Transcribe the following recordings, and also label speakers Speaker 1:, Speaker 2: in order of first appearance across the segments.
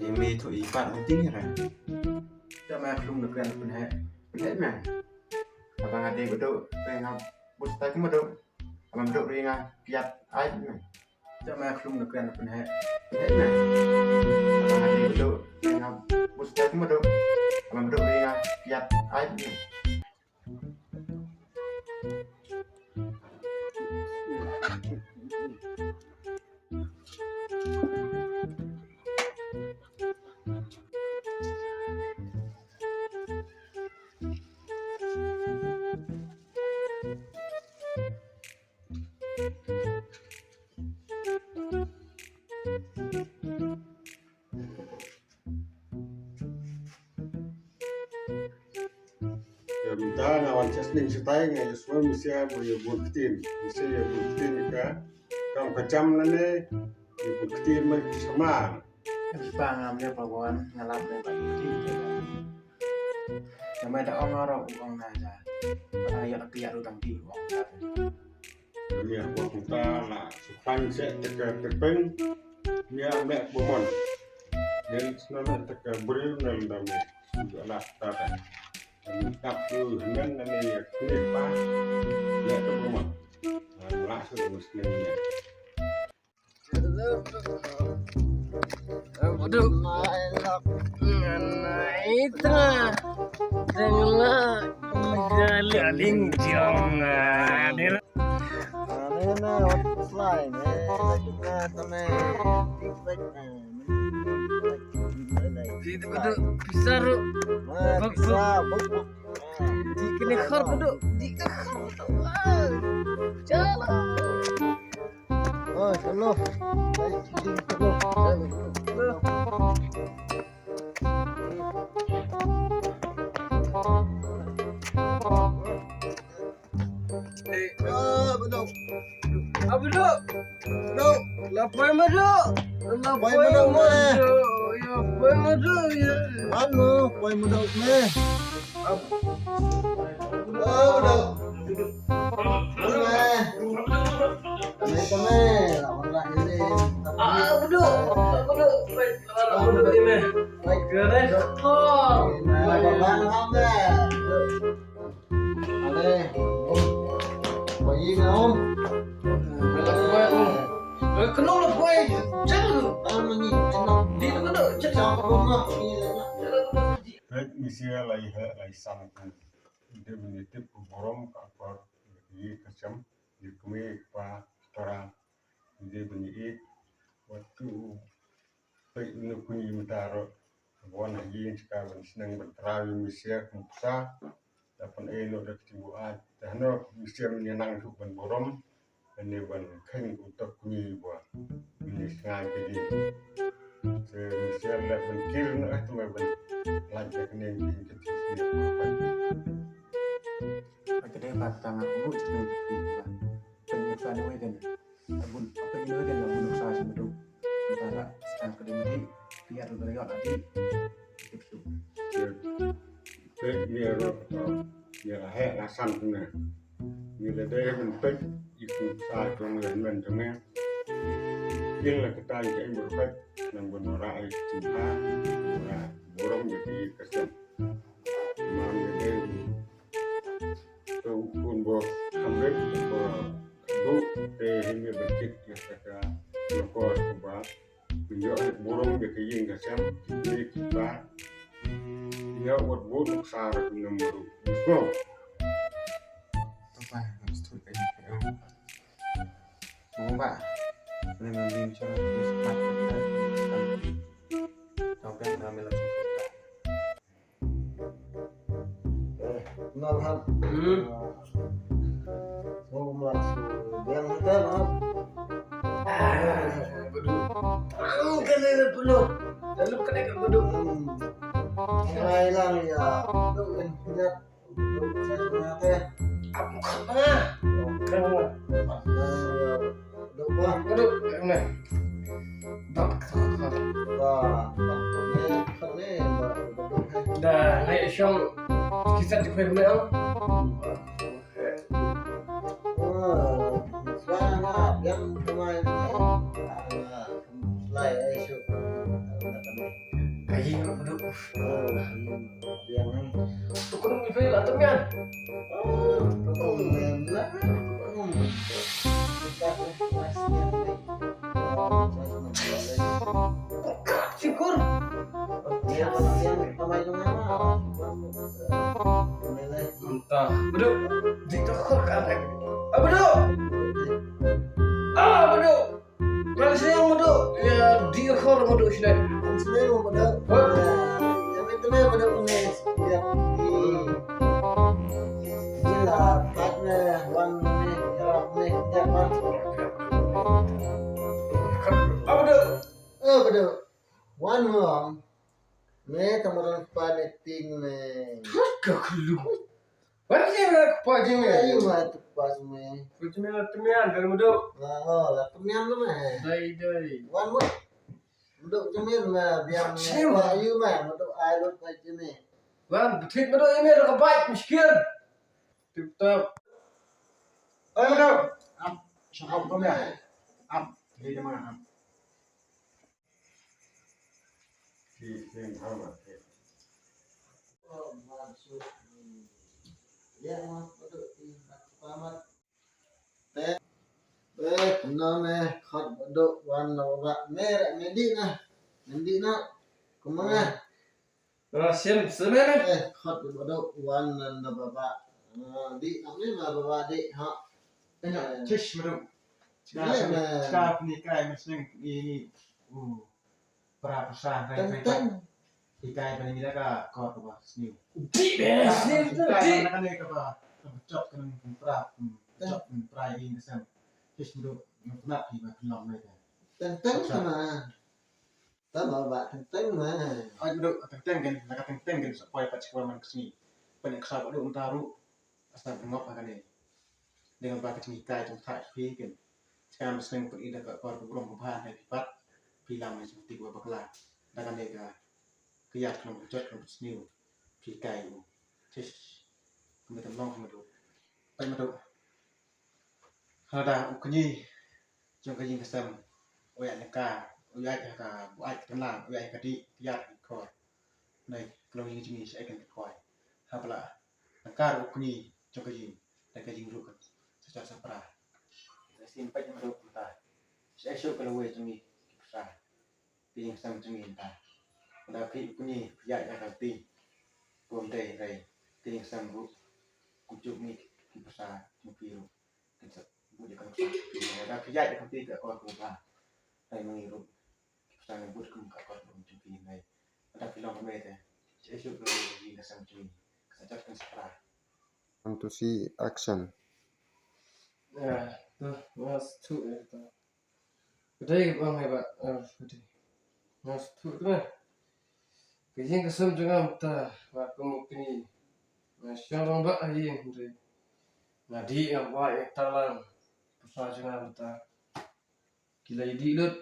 Speaker 1: Imi thu ipat penting ya. Sama belum negara penhe mah. Abang ade betul pengen bus tak betul. Abang betul ringan kiat ai mah. Sama belum negara penhe mah. Abang ade betul pengen bus tak betul. Abang betul ringan kiat ai mah.
Speaker 2: Minta nawan casning setai ngai semua mesti boleh buktiin, mesti ya buktiin ka kam kacam nane buktiin mai sama.
Speaker 1: Pangamnya pelabuhan ngalap dari pagi. Sama ada orang uang naja. Ayat kiat utang di uang.
Speaker 2: Ya buat kita lah supaya saya terpeng ya mek bomon. Dan sebenarnya terkabur dalam damai juga lah tata. Tak tu hendak nane ya kulit pa ya tu bomon. Langsung muslimnya.
Speaker 3: Aduh, itu dengan galing jangan.
Speaker 4: Nena what slime lagi na tame tikbek
Speaker 3: Itu betul bisa ru.
Speaker 4: bisa buk
Speaker 3: Di kene khar betul. Di khar betul. Jalan.
Speaker 4: oh hello
Speaker 3: Betul. Apa dok? Dok, lapai madok. Lapai madok. Ya, lapai madok ya.
Speaker 4: anu koi mudok me oh dok me tame lawan lah ini
Speaker 3: Betul. Betul. Baik, betul ini.
Speaker 4: baik
Speaker 3: Geres kor.
Speaker 4: bang ame ale bayi ngaum
Speaker 3: Kenal lapai. Jangan.
Speaker 4: anu ni enak
Speaker 3: Di betul.
Speaker 4: jangan rumah ni
Speaker 2: Baik misi lai sam kan. Dia menitip borom ke apa di kacam di kami pa tora dia bunyi waktu baik nu kunyi mentaro wan yin sekarang senang berterawi misi kumsa dapat eno dak tibuat tahno misi menyenang tu ban borom ini ban keng untuk kunyi buat ini sengai jadi misi ada berkir nak tu ban lanjut ni kita
Speaker 1: Gede batang aku jenuh di bawah. Penyusuan wedan. Abun apa ini wedan lah bunuh saya sebelum antara sekarang kedua ini biar bergerak tadi. Itu.
Speaker 2: dia dia hek lasan tu na ni le dia bentuk ikut sa tu men tu me yang kita jadi berkat nang benorai cinta borong jadi kesem mang jadi tu pun bo kamret bo do te hingga berkit ya kata lokor ba dia borong jadi yang kesem ni kita ya buat buruk syarat nomor go
Speaker 1: Apa harus tuh kayak gitu. Mau Pak? Ini memang cara cepat kita sampai ngambil lagi.
Speaker 4: Malham mau masuk yang hotel
Speaker 3: Kena penuh. Lalu kena ke beduk.
Speaker 4: mulai lang ya doon pinat natin
Speaker 3: Apa kena? Kena.
Speaker 4: doon ba
Speaker 3: Beduk kena. Bak. Dah naik syam. Kisah di kue kena.
Speaker 4: sekarang yang kemarin mulai esok
Speaker 3: Kayi nak duduk.
Speaker 4: Oh, yang ni.
Speaker 3: Tu kau nak pilih atau kan?
Speaker 4: Oh, memang.
Speaker 3: Syukur.
Speaker 4: Dia pemain mana?
Speaker 3: Entah. Duduk. Di toko kan. Duduk. Duduk. Kalau saya yang duduk, ya dia kau duduk sini.
Speaker 4: Sebenarnya pada yang itu pada unes dia gila partner one minute jarak minute jarak
Speaker 3: Duduk.
Speaker 4: betul one more me kemarin paneting me
Speaker 3: Kau keluh. Mana sih nak pagi ni?
Speaker 4: ayo matu pas me
Speaker 3: Kucing nak temian dalam duduk.
Speaker 4: oh lah kemian tu me
Speaker 3: Dai.
Speaker 4: one more duduk jemin me biar me ayo me duduk air lut kat sini
Speaker 3: Wan, betul betul ini ada kebaik miskin. Tetap.
Speaker 1: Ayo dong. Syakam kau ya. Di mana?
Speaker 2: Yang sama.
Speaker 4: oh maksud ya duduk di pamat nama khad duduk wan nawak merah medina kumanga
Speaker 3: Sim sebenarnya.
Speaker 4: khad duduk wan na baba di namanya baba di ha
Speaker 1: Cish meruk.
Speaker 4: Iya, nah.
Speaker 1: Sekarang nikah mesti ini. Perasaan
Speaker 4: tentang
Speaker 1: Ikai paling tidak kau tu bah seni.
Speaker 3: Di beres ni tu. Di.
Speaker 1: Kan ni kau cop kan cop ini kesan. Cish meruk nak pergi makan lama ni.
Speaker 4: tentang sama baba tentang mah
Speaker 1: Ay meruk tentang kan, nak tentang kan supaya pak cikgu man kesini. Banyak kesal pada untaru asal ngop akan ni. Dengan bakat nikah itu tak pergi kan. Sekarang mesti pergi dekat kau belum kebahan hari pipat. Pilang macam tiga bakla. Dengan mereka kiat kalau jod kalau seni pikai itu. Cish kemudian long kemudian. Ay meruk. Kalau dah ukni jom kaji kesam. Oyak nikah, oyak ka buat tenang, oyak kadi kiat kau. Này, kalau ini jenis saya akan kau. Hapla. Nakar ukni jom kaji. Dan kaji meruk kan. Secara sapra. Simpai yang meruk entah. Saya syuk kalau wei jenis kisah. Yang sama jenis entah. Pada pi ukni kiat yang kati. Buam deh rai. Yang sama bu. Kujuk ni kisah mungkin. Kisah bukan kisah. Ada kiat yang kati ke kau kubah. Rai mengiru. Kisah yang buat kum kau mungkin rai. Ada film mereka. Saya syuk kalau wei yang sama jenis. Secara kan sapra.
Speaker 2: 1 2 3 action.
Speaker 3: Ya, tu mas tu itu. Kedai bang hebat. Kedai. Mas tu tu mah. Kejeng kesem jangan ta. Aku mungkin. Masya Allah mbak aying kedai. Nadi yang buat yang talang. Pasal jangan ta. Gila idi lut.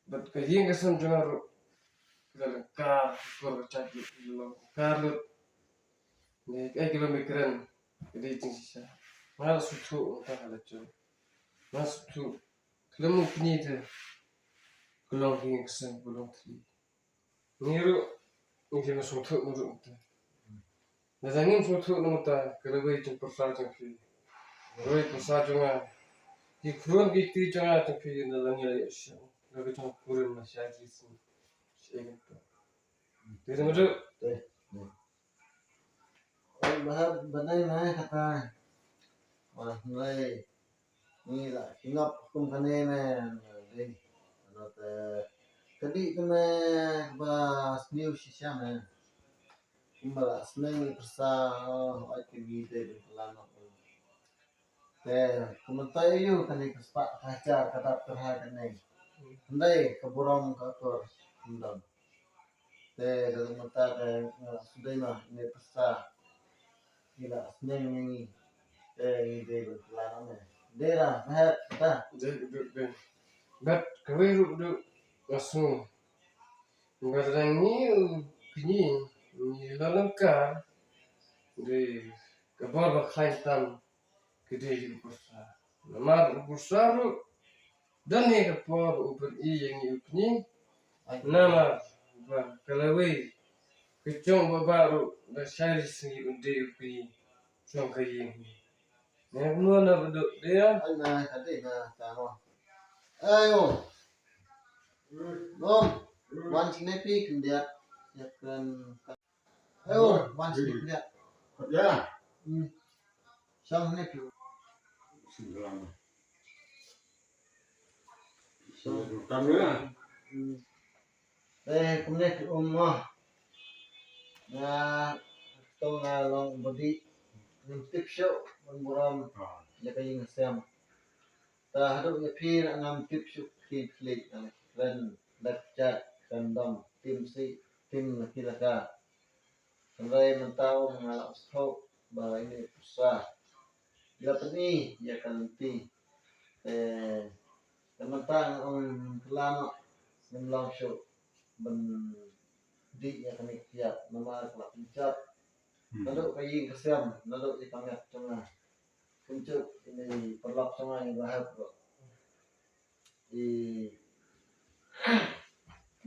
Speaker 3: Bet kejeng kesem jangan ru. Gila kar kur cakap gila kar lut. Ni kilo mikiran. Kedai cing sisa. Mas tu tak ada tu. Mas tu. Kalau mungkin itu. Kalau hingga kesem belum tu. Niru. Ini mas tu muru tu. Nazangin foto nama ta. Kalau begitu persal cengki. Kalau persal jangan. Di kurun gitu jangan cengki nazangin lagi asal. Kalau begitu kurun masih ada sini. Saya gitu. Jadi muru.
Speaker 4: bahar banai mai kata wah mulai ni lah hingap kum kane me dei anot tadi kena bas new shisha me imbala sneng persa ai ke vide lano komentai yu kane kespak kacar kata terha kane ndai keburom kator ndam dalam mata sudah mah ini persa gila seneng ni ini deh berkelana daerah mahal kita
Speaker 3: Bet kawin duduk langsung. Ngarang ni lalangka di kabar bakhain tam gede di bursa. Namar bursa ru dan ni kapor uper i yang ni nama và kalau kecong baru cari sendiri untuk trong cái gì nếu luôn là được đấy á
Speaker 4: Anh này thật đấy là chào rồi. Ê ô, Dom, one snappy can get. Ya kan. Ê ô, one snappy get.
Speaker 2: Ya,
Speaker 4: Xong snappy.
Speaker 2: selamat. Selamat nữa.
Speaker 4: Đây, cũng nên mà. Na, tôi là lòng body. Yung tip show, ang buram. Ya kayo nga xem. Ta hadap ya pin ang tip show click ang friend left chat random team si team nakilaka. Sampai mentau mengalak stroke bahwa ini susah. Bila ni ya kan ti teman-teman kelama menlang show ben di ya kan kiat nama kelak pencap lalu kayi kesam lalu di pangat tengah puncuk ini perlap tengah yang bahap di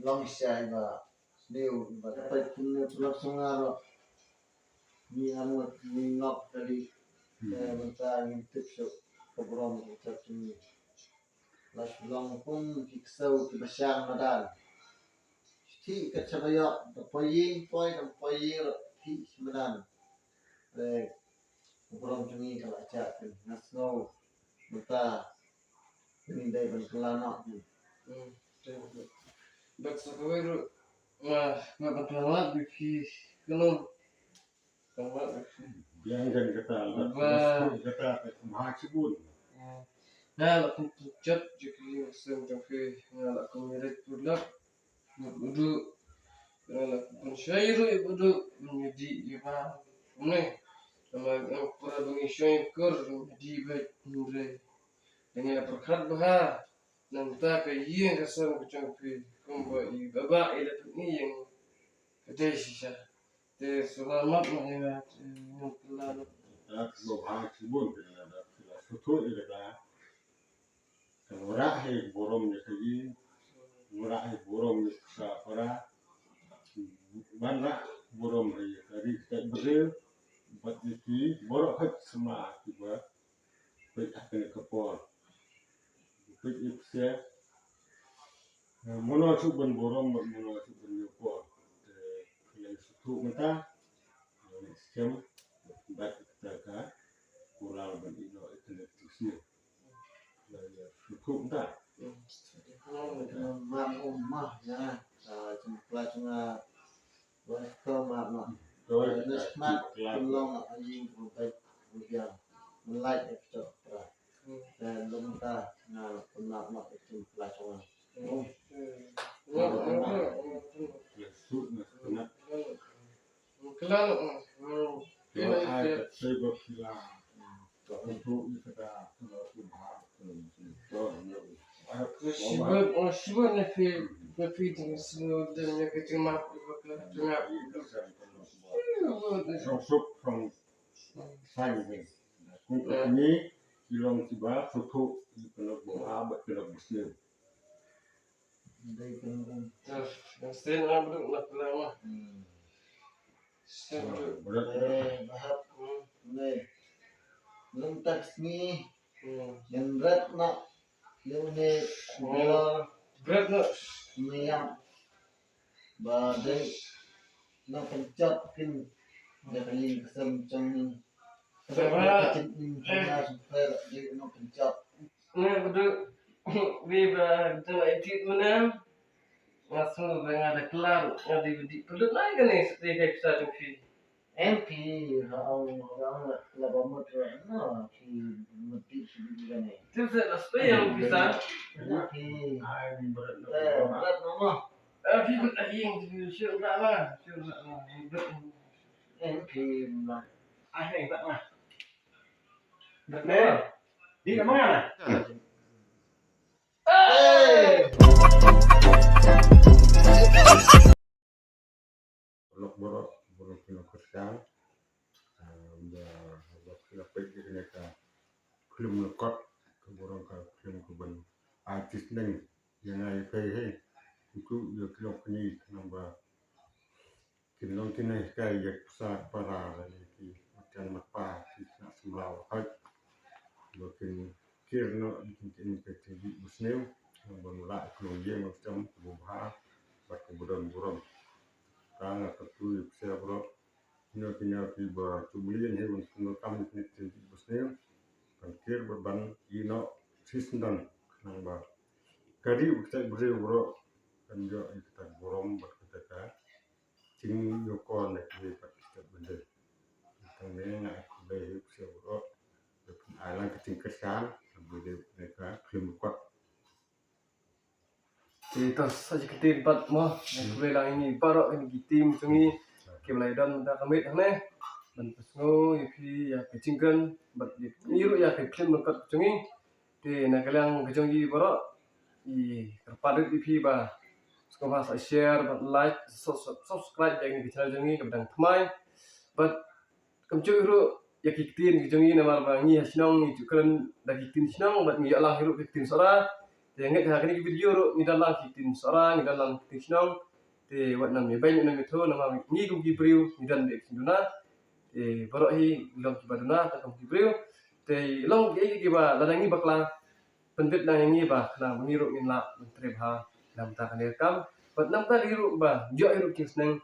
Speaker 4: long siya iba sliu iba dapat punya perlap tengah ro ni anu ni ngap dari mentang yang tip show program ucap ini las long pun kiksau kibasyang madan thi kacabaya poyin poy dan poyin thi madan program ini kalau acak nasno mata ini dari berkelana
Speaker 3: bác sĩ có biết mà bạn thằng lát bị khi cái lông thằng lát bị khi
Speaker 2: Yang kan kata, kata mahasibun.
Speaker 3: nah là không chất cho khi xem trong khi là không biết được một bữa là con say rồi bữa mình đi vào này mà pura bengisyoy kur di bet mure dengan perkat bah nanti kayak kasar macam tu kumba i baba ila ni yang kedai sisa te selamat mengenai muklan
Speaker 2: Mahasibun kena suatu kata. Murah borom ni kaji, murah borom ni sapara, mana borom ni kari tak betul. Buat itu borok hat semua tiba baik akan kepor baik itu mono cuban borom mono cuban nyopor yang suatu mata yang sistem baik kita kurang berino itu sih suatu mata
Speaker 4: mam ummah ya jumlah cuma boleh ke mak
Speaker 2: Rồi,
Speaker 4: Nesmat belum anjing baik kemudian melai itu dan lomba nah benar mak itu pelajaran
Speaker 3: muklan
Speaker 2: kalau ada sebab hilang, untuk kita
Speaker 3: Siapa ni fi selalu dia kecuma tengah
Speaker 2: Sosok from Simon. Ini bilang tiba foto di penuh boha, betul Muslim.
Speaker 4: dari kemudian
Speaker 3: Sen nak duduk nak lama.
Speaker 2: Berat.
Speaker 4: bahap mulai lentak ni yang berat nak yang ni
Speaker 3: Berat nak.
Speaker 4: niat badai nak pencap kin dari kesem cang kecil punya supaya dia nak pencap
Speaker 3: Ni duduk viva betul itu mana? Masuk dengan ada kelar, ada di perlu naik kan ni seperti bisa tu fi.
Speaker 4: MP orang laba motor no ki mati sudah ni
Speaker 3: Tu saya seperti yang bisa.
Speaker 4: MP
Speaker 2: Berat.
Speaker 4: berat nama
Speaker 3: Fi pun lagi yang tu syur lah, syur lah.
Speaker 4: MP lah
Speaker 2: Akhirnya tak lah.
Speaker 3: Betul.
Speaker 2: Di mana? Borok kena kerja, kena pergi mereka film lekot ke borok ke film keban artis neng yang ai pergi Itu ya kilok ni nambah kilong kini kayak besar para lagi macam apa kita semblau hat makin kirno bikin kecil muslim memulai kilong dia macam buah baca buram karena tentu saya bro kina tiba tubulian hewan kuno kami kecil muslim kir berban ino sistem nambah kari kita bro kan jo kita borom berkata ting yoko nek ni kita bende tangene na be se bro alang keting kesan bende mereka klim kuat
Speaker 3: Kita saja kita empat mah belang ini parok ini gitim sungi kebelai dan dah kami dah dan pesno ipi ya kecingkan bat iru ya kecing mekat sungi di nagalang kejongi parok i terpadat ipi ba sekolah saya share bat like subscribe yang di channel sungi kemudian temai bat kemcu iru ya kitin kejongi nama bangi hasinong itu kan dah kitin sinong bat ngi alang iru kitin sora Dengan hari ini video ro ni dalam kitin seorang ni dalam kitin sinong te wat nam ni banyak nam itu nama ni kum kibriu ni dan dek sinduna te borok hi long kibaduna ta kum kibriu te long ki kiba ladang ni bakla pendet nang ni ba kena mengiru ni la menteri ha nam ta kan rekam bat nam ta iru ba jo iru kis nang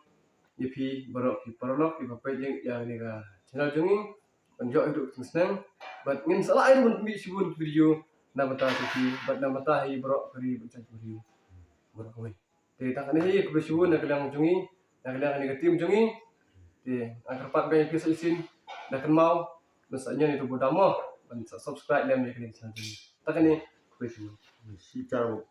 Speaker 3: ipi borok ki porolok ki bapai yang ni ga channel jungi penjo iru kis nang bat ngin salah iru men sibun video na bata ti bat na bata hi bro kari bacang kuri bro koi te tak ni ku besu na kelang jungi na kelang ni tim jungi te agar pat bay kisah isin na kan mau besarnya itu bodamo dan subscribe dan ni channel jungi tak ni ku besu
Speaker 2: si kau